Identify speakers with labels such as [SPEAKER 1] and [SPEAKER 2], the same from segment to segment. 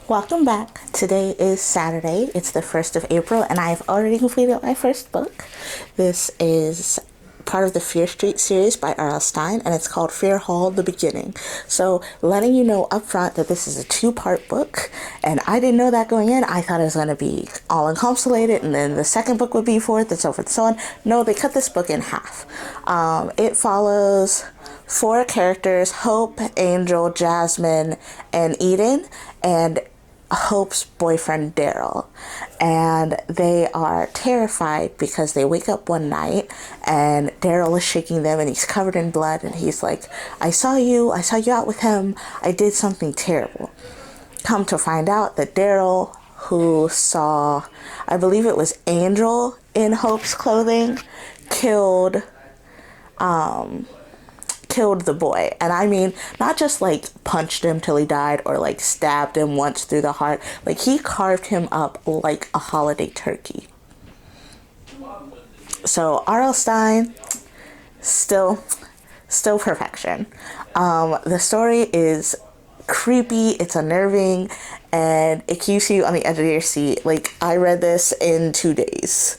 [SPEAKER 1] Welcome back. Today is Saturday. It's the 1st of April, and I've already completed my first book. This is part of the Fear Street series by R.L. Stine, and it's called Fear Hall: The Beginning. So, letting you know up front that this is a two-part book, and I didn't know that going in. I thought it was going to be all encapsulated, and then the second book would be fourth, and so forth and so on. No, they cut this book in half. It follows four characters: Hope, Angel, Jasmine, and Eden, and Hope's boyfriend Daryl, and they are terrified because they wake up one night and Daryl is shaking them and he's covered in blood, and he's like, I saw you out with him, I did something terrible. Come to find out that Daryl, who saw, I believe it was Angel in Hope's clothing, killed the boy. And I mean, not just like punched him till he died or like stabbed him once through the heart. Like, he carved him up like a holiday turkey. So R.L. Stine, still perfection. The story is creepy, it's unnerving, and it keeps you on the edge of your seat. Like, I read this in 2 days.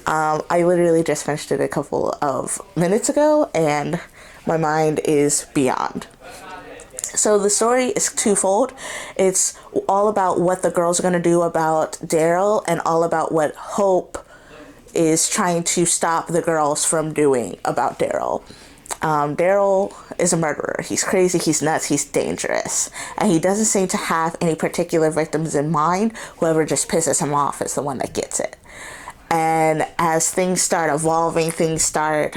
[SPEAKER 1] I literally just finished it a couple of minutes ago, and my mind is beyond. So the story is twofold. It's all about what the girls are going to do about Daryl, and all about what Hope is trying to stop the girls from doing about Daryl. Daryl is a murderer. He's crazy, he's nuts, he's dangerous, and he doesn't seem to have any particular victims in mind. Whoever just pisses him off is the one that gets it. And as things start evolving, things start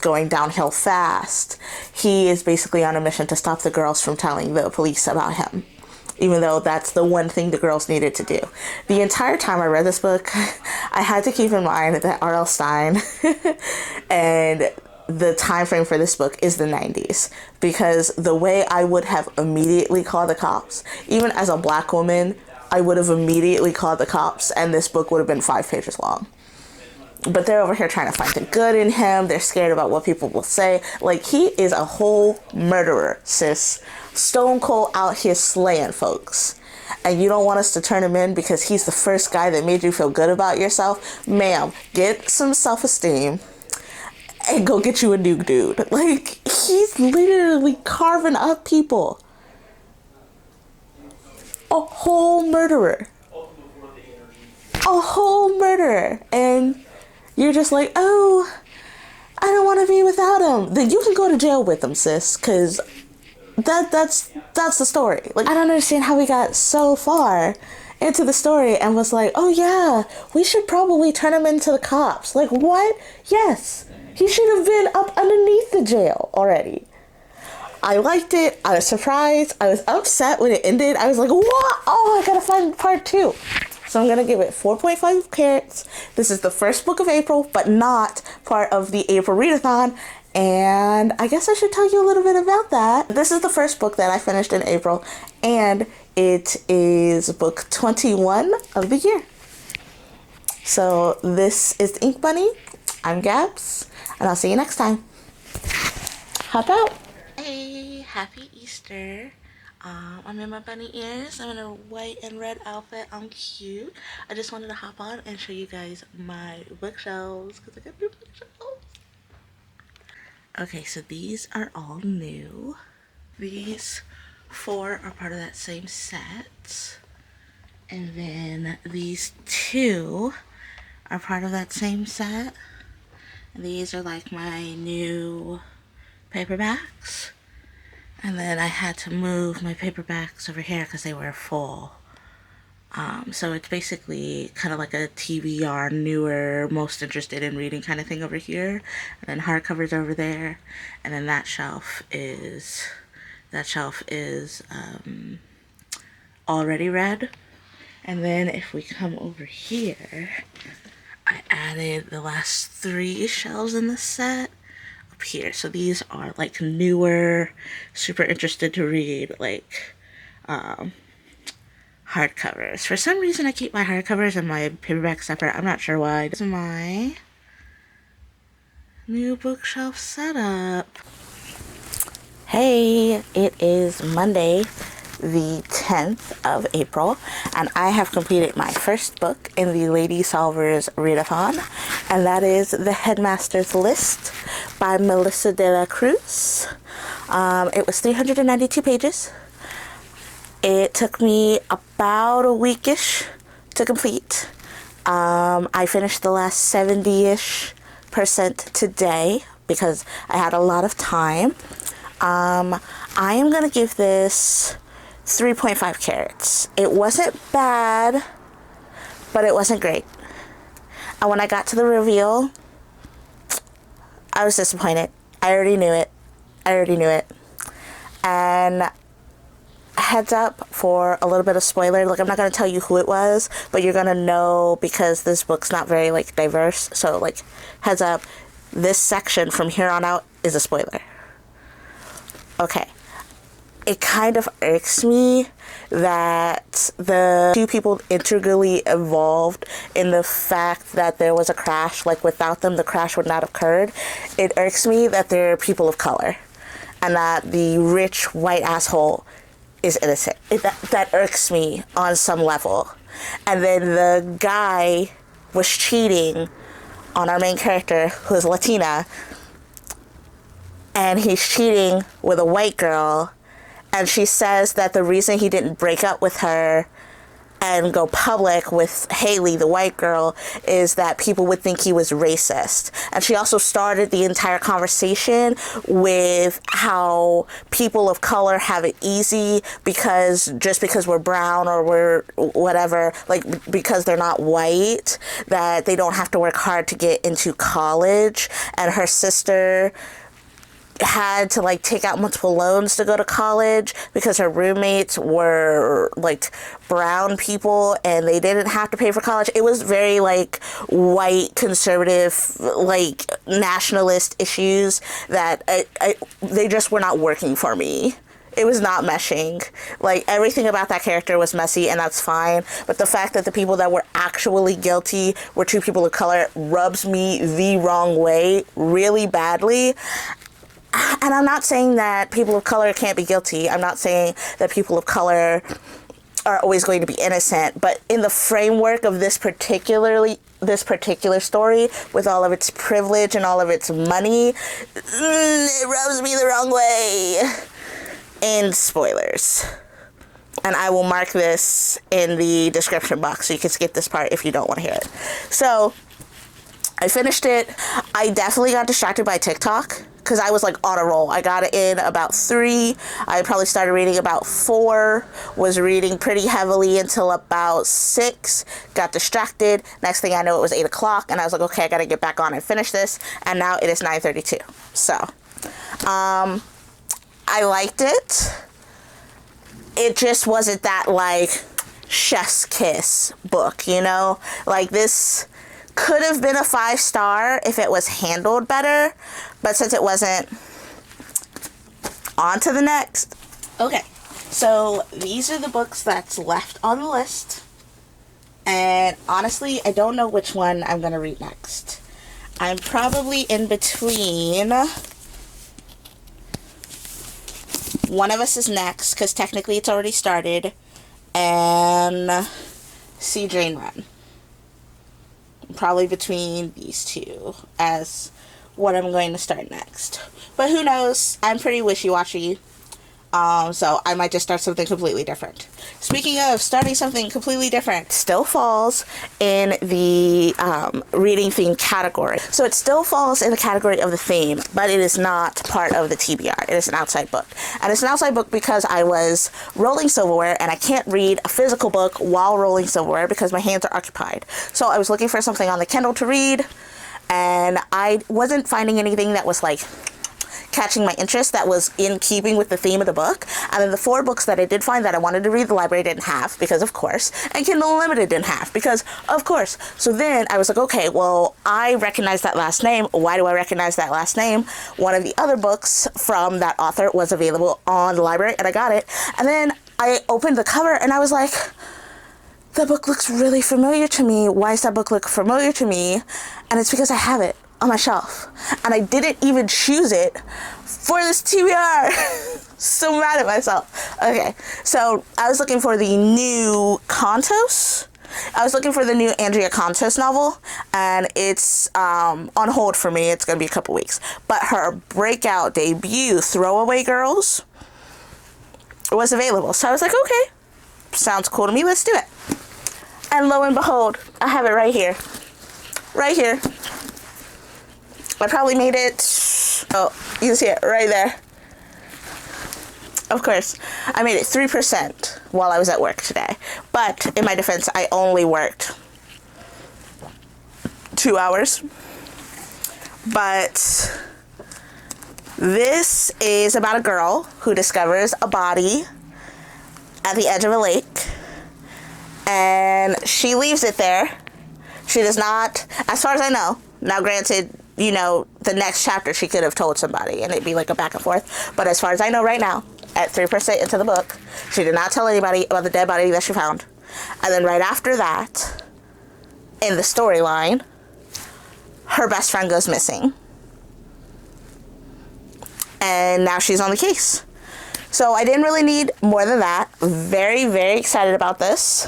[SPEAKER 1] going downhill fast, he is basically on a mission to stop the girls from telling the police about him, even though that's the one thing the girls needed to do. The entire time I read this book, I had to keep in mind that R.L. Stine and the time frame for this book is the 90s, because the way I would have immediately called the cops, even as a black woman, I would have immediately called the cops, and this book would have been 5 pages long. But they're over here trying to find the good in him. They're scared about what people will say. Like, he is a whole murderer, sis. Stone cold out here slaying folks. And you don't want us to turn him in because he's the first guy that made you feel good about yourself? Ma'am, get some self-esteem and go get you a new dude. Like, he's literally carving up people. A whole murderer. And you're just like, oh, I don't want to be without him. Then you can go to jail with him, sis, because that's the story. Like, I don't understand how we got so far into the story and was like, oh yeah, we should probably turn him into the cops. Like, what? Yes, he should have been up underneath the jail already. I liked it. I was surprised. I was upset when it ended. I was like, what? Oh, I gotta find part 2. So I'm gonna give it 4.5 carats. This is the first book of April, but not part of the April Readathon. And I guess I should tell you a little bit about that. This is the first book that I finished in April, and it is book 21 of the year. So this is the Ink Bunny. I'm Gabs, and I'll see you next time. Hop out. Hey, happy Easter. I'm in my bunny ears. I'm in a white and red outfit. I'm cute. I just wanted to hop on and show you guys my bookshelves because I got new bookshelves. Okay, so these are all new. These 4 are part of that same set. And then these 2 are part of that same set. And these are like my new paperbacks. And then I had to move my paperbacks over here because they were full. So it's basically kind of like a TBR, newer, most interested in reading kind of thing over here. And then hardcovers over there. And then that shelf is already read. And then if we come over here, I added the last 3 shelves in the set up here. So these are like newer, super interested to read, like hardcovers. For some reason I keep my hardcovers and my paperback separate. I'm not sure why. This is my new bookshelf setup. Hey, it is Monday, the 10th of April, and I have completed my first book in the LadySolvers Readathon, and that is The Headmaster's List by Melissa de la Cruz. It was 392 pages. It took me about a weekish to complete. I finished the last 70-ish% today because I had a lot of time. I am going to give this 3.5 carats. It wasn't bad, but it wasn't great. And when I got to the reveal, I was disappointed. I already knew it. And heads up for a little bit of spoiler. Like, I'm not going to tell you who it was, but you're going to know because this book's not very, like, diverse. So, like, heads up, this section from here on out is a spoiler. Okay. It kind of irks me that the two people integrally involved in the fact that there was a crash, like, without them, the crash would not have occurred. It irks me that they're people of color and that the rich white asshole is innocent. That irks me on some level. And then the guy was cheating on our main character, who is Latina, and he's cheating with a white girl, and she says that the reason he didn't break up with her and go public with Haley, the white girl, is that people would think he was racist. And she also started the entire conversation with how people of color have it easy because we're brown or we're whatever, like, because they're not white, that they don't have to work hard to get into college. And her sister had to, like, take out multiple loans to go to college because her roommates were, like, brown people and they didn't have to pay for college. It was very, like, white, conservative, like, nationalist issues that they just were not working for me. It was not meshing. Like, everything about that character was messy, and that's fine. But the fact that the people that were actually guilty were two people of color rubs me the wrong way really badly. And I'm not saying that people of color can't be guilty. I'm not saying that people of color are always going to be innocent. But in the framework of this particular story, with all of its privilege and all of its money, it rubs me the wrong way. And spoilers. And I will mark this in the description box so you can skip this part if you don't want to hear it. So, I finished it. I definitely got distracted by TikTok because I was, like, on a roll. I got it in about 3. I probably started reading about 4. Was reading pretty heavily until about 6. Got distracted. Next thing I know, it was 8 o'clock. And I was like, okay, I got to get back on and finish this. And now it is 9:32. So, I liked it. It just wasn't that, like, chef's kiss book, you know? Like, this could have been a 5-star if it was handled better, but since it wasn't, on to the next. Okay, so these are the books that's left on the list, and honestly, I don't know which one I'm going to read next. I'm probably in between One of Us is Next, because technically it's already started, and See Drain Run. Probably between these two as what I'm going to start next. But who knows? I'm pretty wishy-washy. So I might just start something completely different. Speaking of starting something completely different, still falls in the reading theme category. So it still falls in the category of the theme, but it is not part of the TBR. It is an outside book. And it's an outside book because I was rolling silverware and I can't read a physical book while rolling silverware because my hands are occupied. So I was looking for something on the Kindle to read, and I wasn't finding anything that was, like, catching my interest that was in keeping with the theme of the book. And then the 4 books that I did find that I wanted to read, the library didn't have, because of course, and Kindle Unlimited didn't have, because of course. So then I was like, okay, well, I recognize that last name. Why do I recognize that last name? One of the other books from that author was available on the library, and I got it. And then I opened the cover and I was like, the book looks really familiar to me. Why does that book look familiar to me? And it's because I have it on my shelf, and I didn't even choose it for this TBR. So mad at myself. Okay, so I was looking for the new Contos. I was looking for the new Andrea Contos novel, and it's on hold for me. It's going to be a couple weeks. But her breakout debut, Throwaway Girls, was available. So I was like, okay, sounds cool to me. Let's do it. And lo and behold, I have it right here. Right here. I probably made it, oh, you can see it right there. Of course, I made it 3% while I was at work today. But in my defense, I only worked 2 hours. But this is about a girl who discovers a body at the edge of a lake. And she leaves it there. She does not, as far as I know, now granted, you know, the next chapter she could have told somebody and it'd be like a back and forth. But as far as I know right now, at 3% into the book, she did not tell anybody about the dead body that she found. And then right after that, in the storyline, her best friend goes missing. And now she's on the case. So I didn't really need more than that. Very, very excited about this.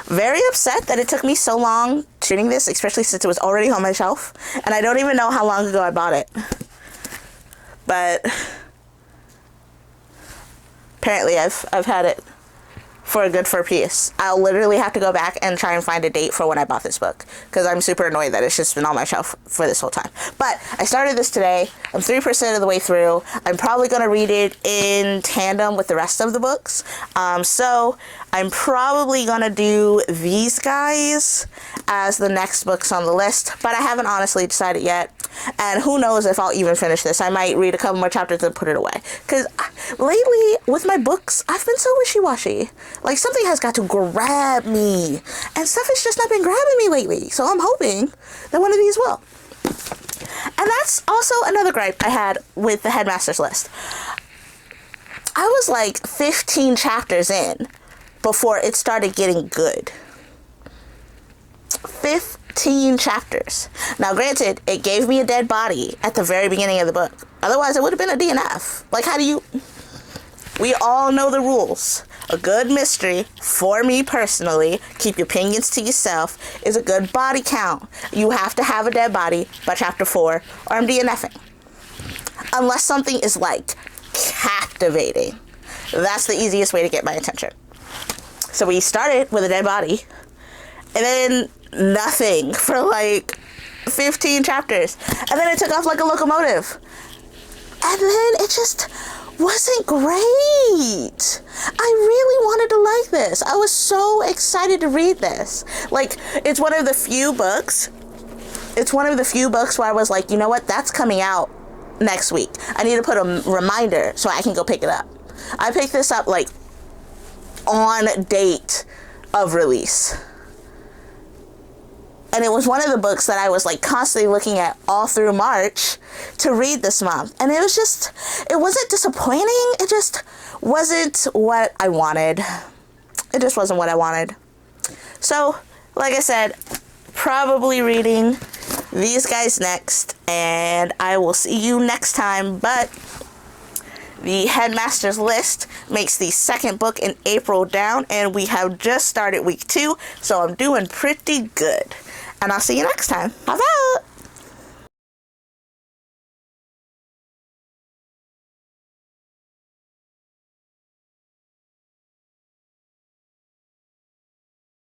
[SPEAKER 1] Very upset that it took me so long reading this, especially since it was already on my shelf. And I don't even know how long ago I bought it. But apparently I've had it for a good 4 piece. I'll literally have to go back and try and find a date for when I bought this book, because I'm super annoyed that it's just been on my shelf for this whole time. But I started this today. I'm 3% of the way through. I'm probably going to read it in tandem with the rest of the books. So I'm probably going to do these guys as the next books on the list, but I haven't honestly decided yet. And who knows if I'll even finish this. I might read a couple more chapters and put it away. Because lately, with my books, I've been so wishy-washy. Like, something has got to grab me. And stuff has just not been grabbing me lately. So I'm hoping that one of these will. And that's also another gripe I had with the Headmaster's List. I was like 15 chapters in before it started getting good. 15 chapters. Now, granted, it gave me a dead body at the very beginning of the book. Otherwise, it would have been a DNF. Like, how do you... We all know the rules. A good mystery, for me personally, keep your opinions to yourself, is a good body count. You have to have a dead body by chapter 4, or I'm DNFing. Unless something is, like, captivating. That's the easiest way to get my attention. So we started with a dead body, and then nothing for like 15 chapters. And then it took off like a locomotive. And then it just wasn't great. I really wanted to like this. I was so excited to read this. Like, it's one of the few books. It's one of the few books where I was like, you know what? That's coming out next week. I need to put a reminder so I can go pick it up. I picked this up like on date of release. And it was one of the books that I was like constantly looking at all through March to read this month. And it was just, it wasn't disappointing. It just wasn't what I wanted. It just wasn't what I wanted. So, like I said, probably reading these guys next. And I will see you next time. But the Headmaster's List makes the second book in April down. And we have just started week 2. So I'm doing pretty good. And I'll see you next time. Bye-bye.